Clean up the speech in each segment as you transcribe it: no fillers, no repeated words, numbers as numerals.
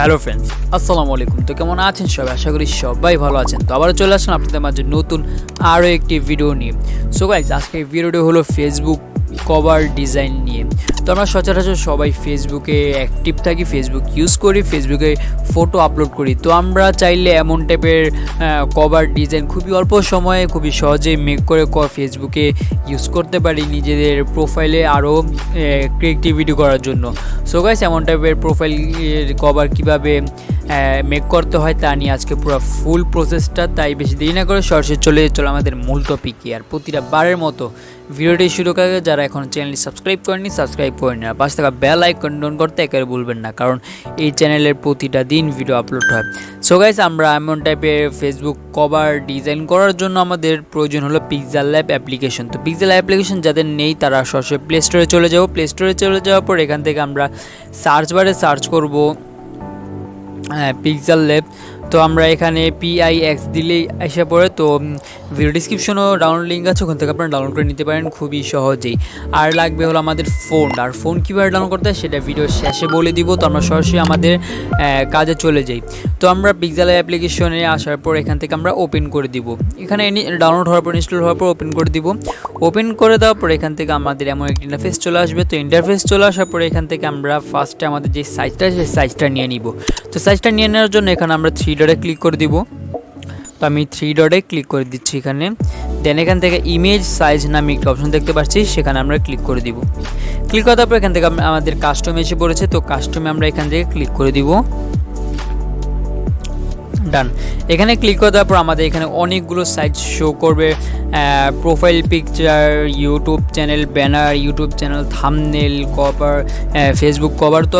Hello friends, আসসালামু আলাইকুম। তো কেমন আছেন সবাই? আশা করি সবাই ভালো আছেন। তো আবার চলে আসলাম আপনাদের মাঝে নতুন আরও একটি ভিডিও নিয়ে। সো গাইজ, আজকে ভিডিওটি হলো ফেসবুক কভার ডিজাইন নিয়ে। তো আমরা সচরাচর সবাই ফেসবুকে অ্যাক্টিভ থাকি, ফেসবুক ইউজ করি, ফেসবুকে ফটো আপলোড করি। তো আমরা চাইলে এমন টাইপের কভার ডিজাইন খুবই অল্প সময়ে খুবই সহজে মেক করে ফেসবুকে ইউজ করতে পারি নিজেদের প্রোফাইলে আরও ক্রিয়েটিভিটি করার জন্য। সো গাইস, এমন টাইপের প্রোফাইল কভার কীভাবে মেক করতে হয় তা নিয়ে আজকে পুরো ফুল প্রসেসটা। তাই বেশি দেরি না করে সরাসরি চলে আমাদের মূল টপিকে। আর প্রতিটা বারের মতো ভিডিওটি শুরু করে যারা এখন চ্যানেলটি সাবস্ক্রাইব করেনি সাবস্ক্রাইব করে নিন, আর পাশে থাকা বেল আইকন অন করতে একেবারে ভুলবেন না, কারণ এই চ্যানেলের প্রতিটা দিন ভিডিও আপলোড হয়। সো গাইস, আমরা এমন টাইপের ফেসবুক কভার ডিজাইন করার জন্য আমাদের প্রয়োজন হলো pixellab অ্যাপ্লিকেশন। তো pixellab অ্যাপ্লিকেশন যাদের নেই তারা সরাসরি প্লে স্টোরে চলে যাব। প্লে স্টোরে চলে যাওয়ার পর এখান থেকে আমরা সার্চ বারে সার্চ করব pixellab। তো আমরা এখানে PIX দিলেই এসে পড়ে। তো ভিডিও ডিসক্রিপশনও ডাউনলোড লিঙ্ক আছে, ওখান থেকে আপনারা ডাউনলোড করে নিতে পারেন খুবই সহজেই। আর লাগবে হলো আমাদের ফোন। আর ফোন কীভাবে ডাউনলোড করতে হয় সেটা ভিডিও শেষে বলে দিব। তো আমরা সরাসরি আমাদের কাজে চলে যাই। তো আমরা pixellab অ্যাপ্লিকেশনে আসার পর এখান থেকে আমরা ওপেন করে দিব। এখানে ডাউনলোড হওয়ার পর ইনস্টল হওয়ার পর ওপেন করে দিব। ওপেন করে দেওয়ার পর এখান থেকে আমাদের এমন একটি ইন্টারফেস চলে আসবে। তো ইন্টারফেস চলে আসার পরে এখান থেকে আমরা ফার্স্টে আমাদের যে সাইজটা সেই সাইজটা নিয়ে নিব। তো সাইজটা নিয়ে নেওয়ার জন্য এখানে আমরা 3 ডটে ক্লিক করে দিব। তো আমি 3 ডটে ক্লিক করে দিচ্ছি এখানে। দেন এখান থেকে ইমেজ সাইজ নামে একটা অপশন দেখতে পাচ্ছি, সেখানে আমরা ক্লিক করে দিব। ক্লিক করার পর এখান থেকে আমাদের কাস্টম এসে পড়েছে। তো কাস্টমে আমরা এখান থেকে ক্লিক করে দিব। ডান। এখানে ক্লিক করে দেওয়ার পর আমাদের এখানে অনেকগুলো সাইট শো করবে। Profile picture, YouTube channel banner, YouTube channel thumbnail, cover, Facebook cover. তো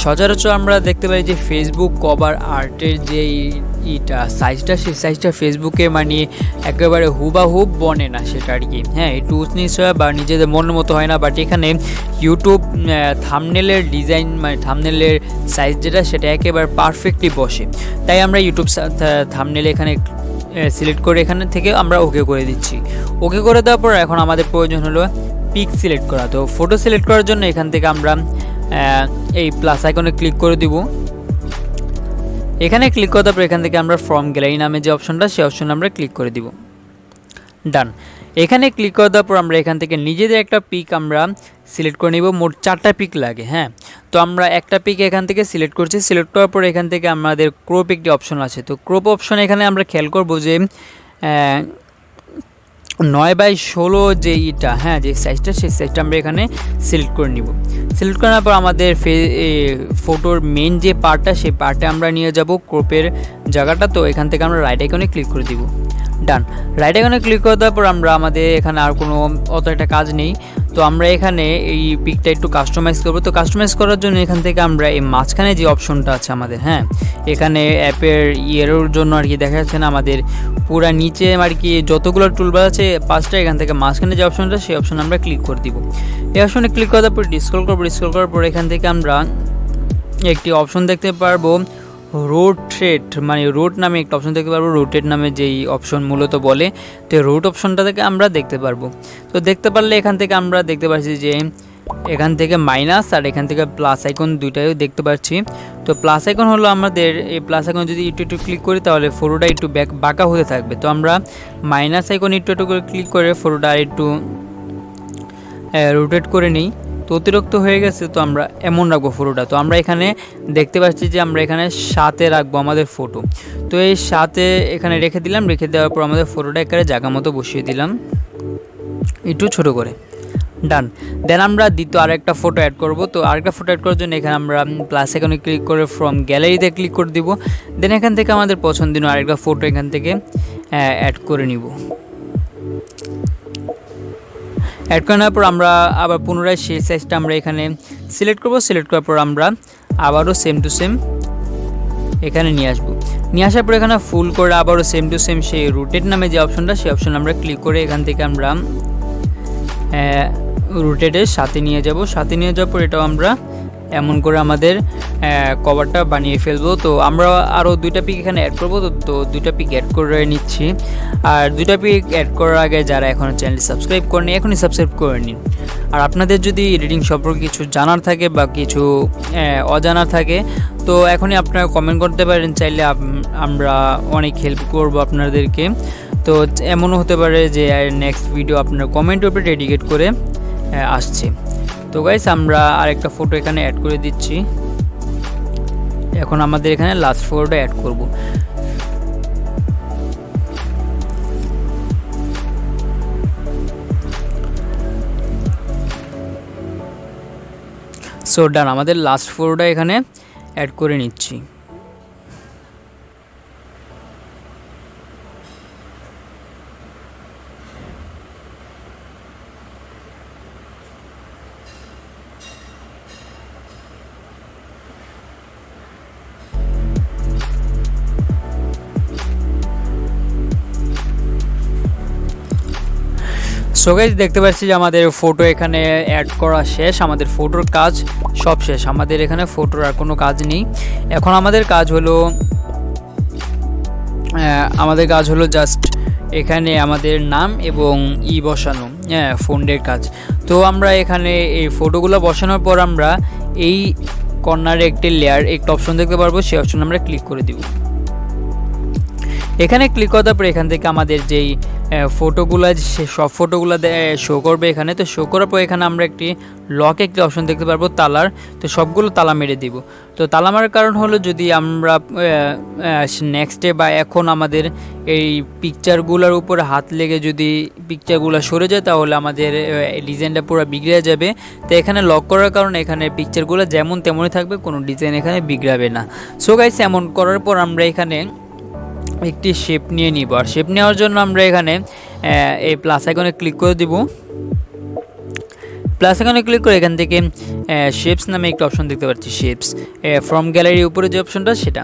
সচরাচর আমরা দেখতে পাই যে ফেসবুক কভার আর্টের যে সাইজটা সেই সাইজটা ফেসবুকে মানে একেবারে হুবাহুব বনে না সেটা আর কি। হ্যাঁ, একটু উঁচনিচ হয় বা নিজেদের মনের মতো হয় না। বাট এখানে ইউটিউব থাম্বনেলের ডিজাইন মানে থাম্বনেলের সাইজ যেটা সেটা একেবারে পারফেক্টলি বসে। তাই আমরা ইউটিউব থাম্বনেল এখানে সিলেক্ট করে এখানে থেকে আমরা ওকে করে দিচ্ছি। ওকে করে দেওয়ার পর এখন আমাদের প্রয়োজন হলো পিক সিলেক্ট করা। তো ফটো সিলেক্ট করার জন্য এখান থেকে আমরা এই প্লাস আইকনে ক্লিক করে দিব। এখানে ক্লিক করার পর এখান থেকে আমরা ফ্রম গ্যালারি নামে যে অপশনটা সেই অপশনে আমরা ক্লিক করে দিব। ডান। এখানে ক্লিক করে দেওয়ার পর আমরা এখান থেকে নিজেদের একটা পিক আমরা সিলেক্ট করে নিব। মোট 4টা পিক লাগে। হ্যাঁ, তো আমরা একটা পিক এখান থেকে সিলেক্ট করছি। সিলেক্ট করার পর এখান থেকে আমাদের ক্রপ একটি অপশন আছে। তো ক্রপ অপশন এখানে আমরা খেয়াল করব যে 9/16 যে হ্যাঁ যে সাইজটা সেই সাইজটা আমরা এখানে সিলেক্ট করে নিব। সিলেক্ট করার পর আমাদের ফটোর মেন যে পার্টটা সেই পার্টে আমরা নিয়ে যাব ক্রপের জায়গাটা। তো এখান থেকে আমরা রাইট আইকনে ক্লিক করে দিব। ডান। রাইট আইকনে ক্লিক করে দেওয়ার পর আমাদের এখানে আর কোনো অত একটা কাজ নেই। তো আমরা এখানে এই পিকটা একটু কাস্টমাইজ করবো। তো কাস্টমাইজ করার জন্য এখান থেকে আমরা এই মাঝখানে যে অপশনটা আছে আমাদের, হ্যাঁ এখানে অ্যাপের ইয়ের জন্য আর কি দেখা যাচ্ছে না, আমাদের পুরা নিচে আর কি যতগুলো টুলবার আছে 5টা, এখান থেকে মাঝখানে যে অপশনটা সেই অপশন আমরা ক্লিক করে দিব। এই অপশনে ক্লিক করার পর স্ক্রল করবো। স্ক্রল করার পর এখান থেকে আমরা একটি অপশন দেখতে পারবো রোটেট, মানে রোট নামে একটা অপশন দেখতে পারবো। রোটেট নামে যেই অপশন মূলত বলে, তো এই রোট অপশনটা থেকে আমরা দেখতে পারবো। তো দেখতে পারলে এখান থেকে আমরা দেখতে পাচ্ছি যে এখান থেকে মাইনাস আর এখান থেকে প্লাস আইকন দুইটাই দেখতে পাচ্ছি। তো প্লাস আইকন হলো আমাদের এই প্লাস আইকন যদি একটু ক্লিক করি তাহলে ফটোটা একটু বাঁকা হতে থাকবে। তো আমরা মাইনাস আইকন একটু করে ক্লিক করে ফটোটা একটু রোটেট করে নিই। তো অতিরিক্ত হয়ে গেছে, তো আমরা এমন রাখবো ফটোটা। তো আমরা এখানে দেখতে পাচ্ছি যে আমরা এখানে 7-এ রাখবো আমাদের ফটো। তো এই 7-এ এখানে রেখে দিলাম। রেখে দেওয়ার পর আমাদের ফটোটা একেবারে জায়গা মতো বসিয়ে দিলাম একটু ছোট করে। ডান। দেন আমরা দ্বিতীয় আরেকটা ফটো অ্যাড করব। তো আরেকটা ফটো অ্যাড করার জন্য এখানে আমরা প্লাস আইকনে ক্লিক করে ফ্রম গ্যালারিতে ক্লিক করে দিব। দেন এখান থেকে আমাদের পছন্দের আরেকটা ফটো এখান থেকে অ্যাড করে নিব। অ্যাড করে নেওয়ার পর আমরা আবার পুনরায় সেই সাইজটা আমরা এখানে সিলেক্ট করব। সিলেক্ট করার পর আমরা আবারও সেম টু সেম এখানে নিয়ে আসবো। নিয়ে আসার পর এখানে ফুল করে আবারও সেম টু সেম সেই রোটেট নামে যে অপশনটা সেই অপশন আমরা ক্লিক করে এখান থেকে আমরা রোটেটের সাথে নিয়ে যাব। সাথে নিয়ে যাওয়ার পর এটাও আমরা এমন করে আমাদের কভারটা বানিয়ে ফেলবো। তো আমরা আরও 2টা পিক এখানে অ্যাড করবো। তো 2টা পিক অ্যাড করে নিচ্ছি। আর 2টা পিক অ্যাড করার আগে যারা এখনও চ্যানেলটি সাবস্ক্রাইব করেনি এখনই সাবস্ক্রাইব করে নিন। আর আপনাদের যদি এডিটিং সম্পর্কে কিছু জানার থাকে বা কিছু অজানা থাকে তো এখনই আপনারা কমেন্ট করতে পারেন, চাইলে আমরা অনেক হেল্প করব আপনাদেরকে। তো এমনও হতে পারে যে নেক্সট ভিডিও আপনার কমেন্টের উপরে ডেডিকেট করে আসছে। তো গাইস আমরা আরেকটা ফটো এখানে অ্যাড করে দিচ্ছি। এখন আমাদের এখানে লাস্ট ফটোটা অ্যাড করব। সো ডান, আমাদের লাস্ট ফটোটা এখানে অ্যাড করে নিচ্ছি। সো গাইস দেখতে পাচ্ছি যে আমাদের ফটো এখানে অ্যাড করা শেষ, আমাদের ফটোর কাজ সব শেষ। আমাদের এখানে ফটোর আর কোনো কাজ নেই। এখন আমাদের কাজ হলো জাস্ট এখানে আমাদের নাম এবং বসানো, ফন্টের কাজ। তো আমরা এখানে এই ফটোগুলো বসানোর পর আমরা এই কর্নারে একটি লেয়ার একটা অপশন দেখতে পারবো, সেই অপশন আমরা ক্লিক করে দিব। এখানে ক্লিক করার পর এখান থেকে আমাদের যেই ফটোগুলো সব ফটোগুলো শো করবে এখানে। তো শো করার পর এখানে আমরা একটি একটি অপশন দেখতে পারবো তালার। তো সবগুলো তালা মেরে দিব। তো তালা মারার কারণ হলো যদি আমরা নেক্সটে বা এখন আমাদের এই পিকচারগুলোর উপর হাত লেগে যদি পিকচারগুলো সরে যায় তাহলে আমাদের ডিজাইনটা পুরো বিগড়ে যাবে। তো এখানে লক করার কারণে এখানে পিকচারগুলো যেমন তেমনই থাকবে, কোনো ডিজাইন এখানে বিগড়াবে না। সো গাইস এমন করার পর আমরা এখানে একটি শেপ নিয়ে নিব। আর শেপ নেওয়ার জন্য আমরা এখানে এই প্লাস আইকনে ক্লিক করে দিব। প্লাস আইকনে ক্লিক করে এখান থেকে শেপস নামে একটা অপশন দেখতে পাচ্ছি, শেপস ফ্রম গ্যালারির উপরে যে অপশনটা সেটা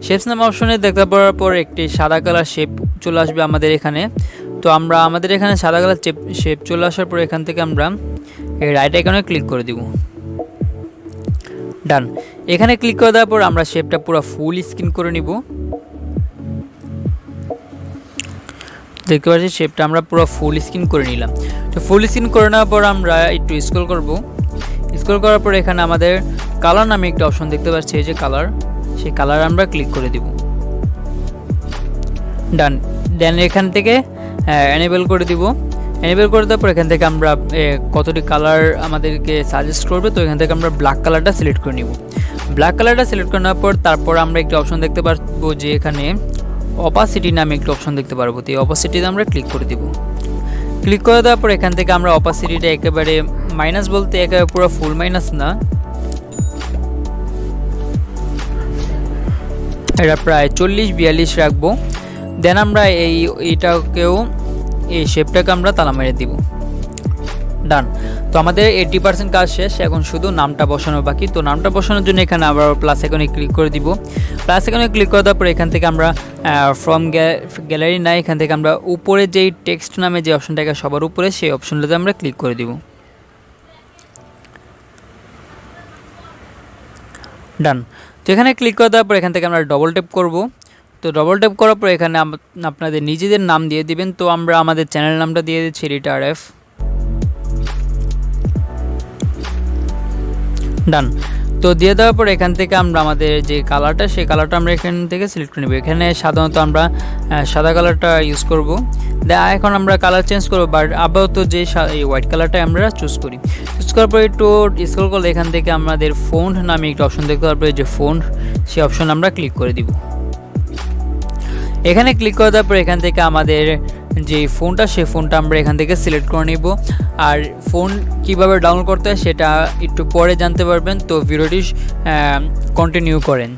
শেপস নামে অপশনে দেখতে পাওয়ার পর একটি সাদা কালার শেপ চলে আসবে আমাদের এখানে। তো আমাদের এখানে সাদা কালার শেপ চলে আসার পর এখান থেকে আমরা এই রাইট আইকনে ক্লিক করে দিব। ডান, এখানে ক্লিক করে দেওয়ার পর আমরা শেপটা পুরো ফুল স্ক্রিন করে নিব। দেখতে পাচ্ছি শেপটা আমরা পুরো ফুল স্ক্রিন করে নিলাম। তো ফুল স্ক্রিন করে নেওয়ার পর আমরা একটু স্ক্রল করব। স্ক্রল করার পর এখানে আমাদের কালার নামে একটা অপশন দেখতে পাচ্ছি, এই যে কালার, সেই কালার আমরা ক্লিক করে দিব। ডান, দেন এখান থেকে এনেবল করে দিব। এনেবল করে দেওয়ার পর এখান থেকে আমরা কতটি কালার আমাদেরকে সাজেস্ট করবে, তো এখান থেকে আমরা ব্ল্যাক কালারটা সিলেক্ট করে নিব। ব্ল্যাক কালারটা সিলেক্ট করে নেওয়ার পর তারপর আমরা একটা অপশন দেখতে পারবো যে এখানে অপাসিটি নামে একটা অপশন দেখতে পারবো। তো এই অপাসিটিতে আমরা ক্লিক করে দিব। ক্লিক করে দেওয়ার পর এখান থেকে আমরা অপাসিটিটা একেবারে মাইনাস বলতে একেবারে পুরো ফুল মাইনাস না, এটা প্রায় 40-42 রাখবো। দেন আমরা এইটাকেও এই শেপটাকে আমরা তালা মেরে দিব। ডান, তো আমাদের 80% কাজ শেষ। এখন শুধু নামটা বসানো বাকি। তো নামটা বসানোর জন্য এখানে আবার প্লাস আইকনে ক্লিক করে দিব। প্লাস আইকনে ক্লিক করে দেওয়ার পর এখান থেকে আমরা ফ্রম গ্যালারি না, এখান থেকে আমরা উপরে যেই টেক্সট নামে যে অপশনটাকে সবার উপরে সেই অপশনটাতে আমরা ক্লিক করে দিব। ডান, তো এখানে ক্লিক করে দেওয়ার পর এখান থেকে আমরা ডবল ট্যাপ করব। তো ডবল ট্যাপ করার পর এখানে আপনাদের নিজেদের নাম দিয়ে দিবেন। তো আমরা আমাদের চ্যানেল নামটা দিয়ে দিচ্ছি রিটারএফ। ডান, তো দিয়ে দেওয়ার পর এখান থেকে আমরা আমাদের যে কালারটা সেই কালারটা আমরা এখান থেকে সিলেক্ট করে নেব। এখানে সাধারণত আমরা সাদা কালারটা ইউজ করব। এখন আমরা কালার চেঞ্জ করবো, বাট আপাতত যে হোয়াইট কালারটা আমরা চুজ করি। চুজ করার পর একটু স্ক্রল করলে এখান থেকে আমাদের ফন্ট নামে একটা অপশন দেখতে পারবো, যে ফন্ট, সেই অপশন আমরা ক্লিক করে দিব। এখানে ক্লিক করে দেওয়ার পর এখান থেকে আমাদের যে ফোনটা সেই ফোনটা আমরা এখান থেকে সিলেক্ট করে নিব। আর ফোন কিভাবে ডাউনলোড করতে হয় সেটা একটু পরে জানতে পারবেন। তো ভিডিওটি কন্টিনিউ করেন।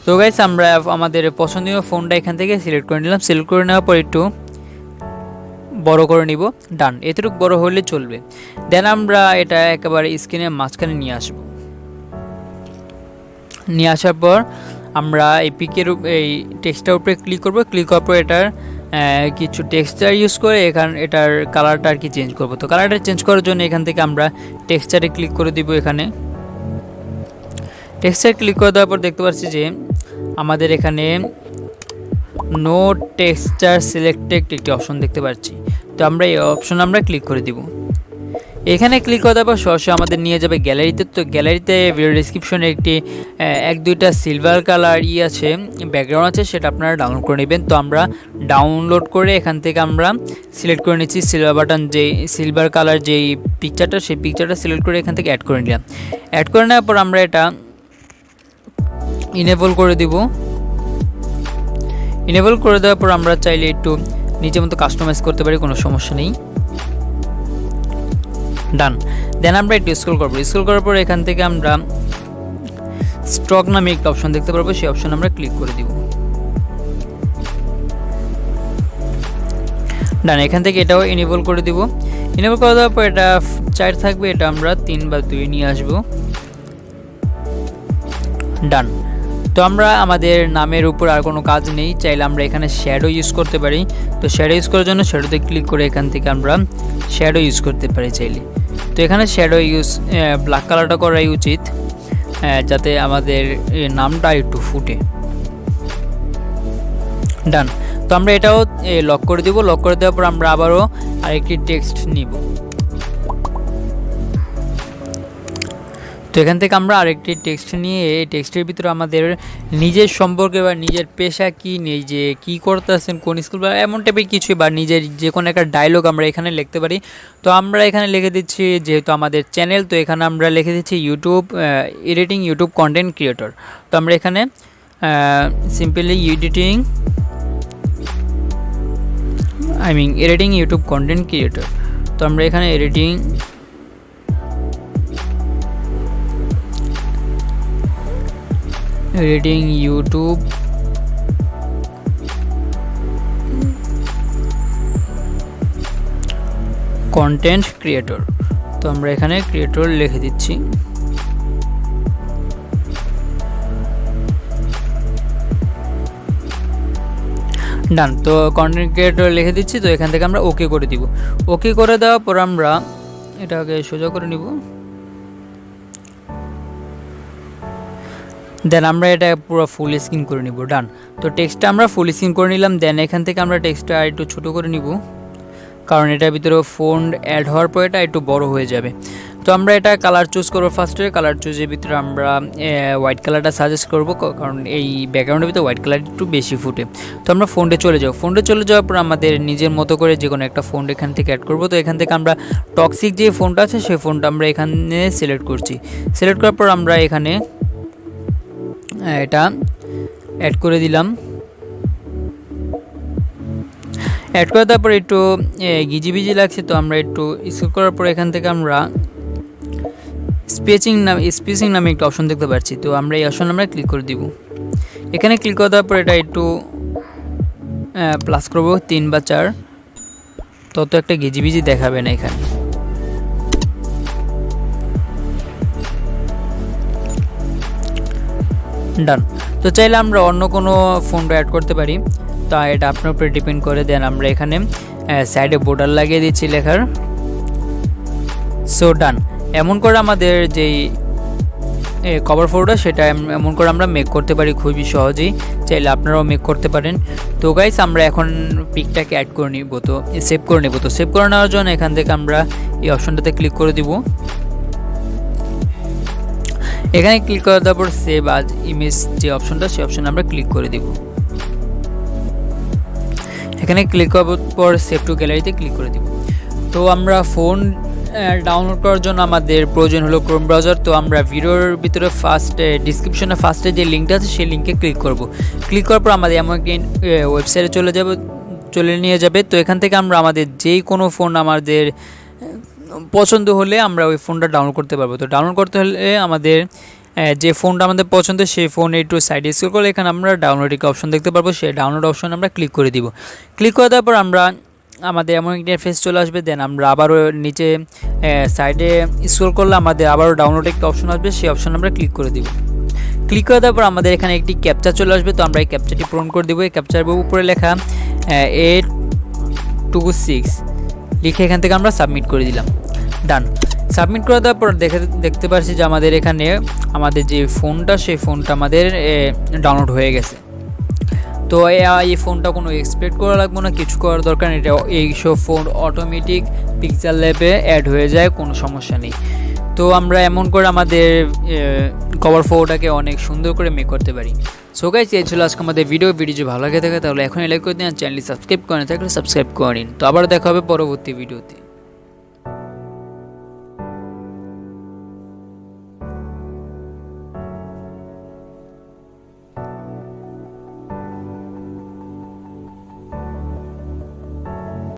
তো গাইস আমরা আমাদের পছন্দীয় ফোনটা এখান থেকে সিলেক্ট করে নিলাম। সিলেক্ট করে নেওয়ার পর একটু বড় করে নিব। ডান, এতটুকু বড় হলে চলবে। দেন আমরা এটা একেবারে স্ক্রিনের মাঝখানে নিয়ে আসব। নিয়ে আসার পর আমরা এই পিকের এই টেক্সটটার উপরে ক্লিক করব। ক্লিক করার পর এটার কিছু টেক্সচার ইউজ করে এটার কালারটা আর কি চেঞ্জ করব। তো কালারটা চেঞ্জ করার জন্য এখান থেকে আমরা টেক্সচারে ক্লিক করে দিব। এখানে টেক্সচার ক্লিক করে দেওয়ার পর দেখতে পাচ্ছি যে আমাদের এখানে নো টেক্সচার সিলেক্টেড একটি অপশন দেখতে পাচ্ছি। তো আমরা এই অপশন আমরা ক্লিক করে দিব। এখানে ক্লিক করে দেওয়ার পর সরাসরি আমাদের নিয়ে যাবে গ্যালারিতে। তো গ্যালারিতে ভিডিও ডিসক্রিপশনে একটি 1-2টা সিলভার কালার আছে, ব্যাকগ্রাউন্ড আছে, সেটা আপনারা ডাউনলোড করে নেবেন। তো আমরা ডাউনলোড করে এখান থেকে আমরা সিলেক্ট করে নিচ্ছি সিলভার বাটন, যে সিলভার কালার যেই পিকচারটা, সেই পিকচারটা সিলেক্ট করে এখান থেকে অ্যাড করে নিলাম। অ্যাড করে নেওয়ার পর আমরা এটা ইনেবল করে দিব। ইনেবল করে দেওয়ার পর আমরা চাইলে একটু নিজের মতো কাস্টমাইজ করতে পারি, কোনো সমস্যা নেই। ডান। দেন আমরা একটু স্ক্রল করবো। স্ক্রল করার পর এখান থেকে আমরা স্টক নামে একটা অপশন দেখতে পারবো, সেই অপশন আমরা ক্লিক করে দিব। ডান। এখান থেকে এটাও এনেবল করে দিব। এনেবল করে দেওয়ার পর এটা 4 থাকবে, এটা আমরা 3 বা 2 নিয়ে আসব। ডান। তো আমরা আমাদের নামের উপর আর কোনো কাজ নেই, চাইলে আমরা এখানে শ্যাডো ইউজ করতে পারি। তো শ্যাডো ইউজ করার জন্য শ্যাডোতে ক্লিক করে এখান থেকে আমরা শ্যাডো ইউজ করতে পারি চাইলে। তো এখানে শ্যাডো ইউজ ব্ল্যাক কালারটা করাই উচিত, যাতে আমাদের নামটা একটু ফুটে। ডান। তো আমরা এটাও লক করে দিব। লক করে দেওয়ার পর আমরা আবারও আরেকটি টেক্সট নিব। তো এখান থেকে আমরা আরেকটি টেক্সট নিয়ে এই টেক্সটের ভিতরে আমাদের নিজের সম্পর্কে বা নিজের পেশা কী নেই, যে কী করতেছেন, কোন স্কুল বা এমন টাইপের কিছু, বা নিজের যে কোনো একটা ডায়লগ আমরা এখানে লিখতে পারি। তো আমরা এখানে লিখে দিচ্ছি, যেহেতু আমাদের চ্যানেল, তো এখানে আমরা লিখে দিচ্ছি YouTube editing YouTube content creator. তো আমরা এখানে simply editing YouTube content creator. তো আমরা এখানে এডিটিং ইউটিউব কন্টেন্ট ক্রিয়েটর। তো আমরা এখানে ক্রিয়েটর লিখে দিচ্ছি। ডান। তো কন্টেন্ট ক্রিয়েটর লিখে দিচ্ছি। তো এখান থেকে আমরা ওকে করে দিব। ওকে করে দেওয়ার পর আমরা এটাকে সোজা করে নিব। দেন আমরা এটা পুরো ফুল স্ক্রিন করে নিব। ডান। তো টেক্সটটা আমরা ফুল স্ক্রিন করে নিলাম। দেন এখান থেকে আমরা টেক্সটটা একটু ছোটো করে নিব, কারণ এটার ভিতরে ফন্ট অ্যাড হওয়ার পর এটা একটু বড় হয়ে যাবে। তো আমরা এটা কালার চুজ করবো। ফার্স্টে কালার চুজের ভিতরে আমরা হোয়াইট কালারটা সাজেস্ট করব, কারণ এই ব্যাকগ্রাউন্ডের ভিতরে হোয়াইট কালার একটু বেশি ফুটে। তো আমরা ফন্টে চলে যাব। ফন্টে চলে যাওয়ার পর আমাদের নিজের মতো করে যে কোনো একটা ফন্ট এখান থেকে অ্যাড করব। তো এখান থেকে আমরা টক্সিক যে ফন্ট আছে সেই ফন্টটা আমরা এখানে সিলেক্ট করছি। সিলেক্ট করার পর আমরা এখানে এটা অ্যাড করে দিলাম। অ্যাড করে দেওয়ার পর একটু গিজিবিজি লাগছে, তো আমরা একটু স্ক্রল করার পর এখান থেকে আমরা স্পেসিং নামে একটা অপশন দেখতে পাচ্ছি। তো আমরা এই অপশন আমরা ক্লিক করে দিব। এখানে ক্লিক করে দেওয়ার পর এটা একটু প্লাস করব 3 বা 4, তত একটা গিজিবিজি দেখাবে না এখানে। ডান। তো চাইলে আমরা অন্য কোনো ফন্ট অ্যাড করতে পারি, তা এটা আপনার উপরে ডিপেন্ড করে। দেন আমরা এখানে সাইডে বর্ডার লাগিয়ে দিচ্ছি লেখার। সো ডান। এমন করে আমাদের যেই কভার ফটোটা সেটা এমন করে আমরা মেক করতে পারি খুবই সহজেই, চাইলে আপনারাও মেক করতে পারেন। তো গাইস আমরা এখন পিকটাকে অ্যাড করে নিব, তো সেভ করে নেব। তো সেভ করে নেওয়ার জন্য এখান থেকে আমরা এই অপশনটাতে ক্লিক করে দিব। এখানে ক্লিক করে দেওয়ার পর সেভ আজ ইমেজ যে অপশনটা, সেই অপশনে আমরা ক্লিক করে দিব। এখানে ক্লিক করার পর সেভ টু গ্যালারিতে ক্লিক করে দিব। তো আমরা ফোন ডাউনলোড করার জন্য আমাদের প্রয়োজন হলো ক্রোম ব্রাউজার। তো আমরা ভিডিওর ভিতরে ডিসক্রিপশনে ফার্স্টে যে লিঙ্কটা আছে সেই লিঙ্কে ক্লিক করব। ক্লিক করার পর আমাদের এমন একটি ওয়েবসাইটে চলে নিয়ে যাবে। তো এখান থেকে আমরা আমাদের যেই কোনো ফোন আমাদের পছন্দ হলে আমরা ওই ফোনটা ডাউনলোড করতে পারবো। তো ডাউনলোড করতে হলে আমাদের যে ফোনটা আমাদের পছন্দ সেই ফোনে একটু সাইডে স্ক্রল করলে এখানে আমরা ডাউনলোডিং অপশন দেখতে পারবো। সেই ডাউনলোড অপশন আমরা ক্লিক করে দিব। ক্লিক করে দেওয়ার পর আমরা আমাদের এমন একটা ফেস চলে আসবে। দেন আমরা আবারও নিচে সাইডে স্ক্রল করলে আমাদের আবারও ডাউনলোড একটা অপশন আসবে, সেই অপশন আমরা ক্লিক করে দিব। ক্লিক করে দেওয়ার পর আমাদের এখানে একটি ক্যাপচা চলে আসবে। তো আমরা এই ক্যাপচাটি পূরণ করে দেবো। এই ক্যাপচার উপরে লেখা 826 লিখে এখান থেকে আমরা সাবমিট করে দিলাম। ডান। সাবমিট করে দেওয়ার পর দেখতে পাচ্ছি যে আমাদের এখানে আমাদের যে ফোনটা সেই ফোনটা আমাদের ডাউনলোড হয়ে গেছে। তো এই ফোনটা কোনো এক্সপেক্ট করা লাগবে না, কিছু করার দরকার নেই, এটা এইসব ফোন অটোমেটিক পিক্সেল ল্যাবে অ্যাড হয়ে যায়, কোনো সমস্যা নেই। তো আমরা এমন করে আমাদের কভার ফটোটাকে অনেক সুন্দর করে মেক করতে পারি। সো গাইস, এই ছিল আজকে আমাদের ভিডিও যদি ভালো লাগে থাকে তাহলে এখনই লাইক করে দিন, চ্যানেলটি সাবস্ক্রাইব করে থাকলে সাবস্ক্রাইব করে নিন। তো আবার দেখা হবে পরবর্তী ভিডিওতে।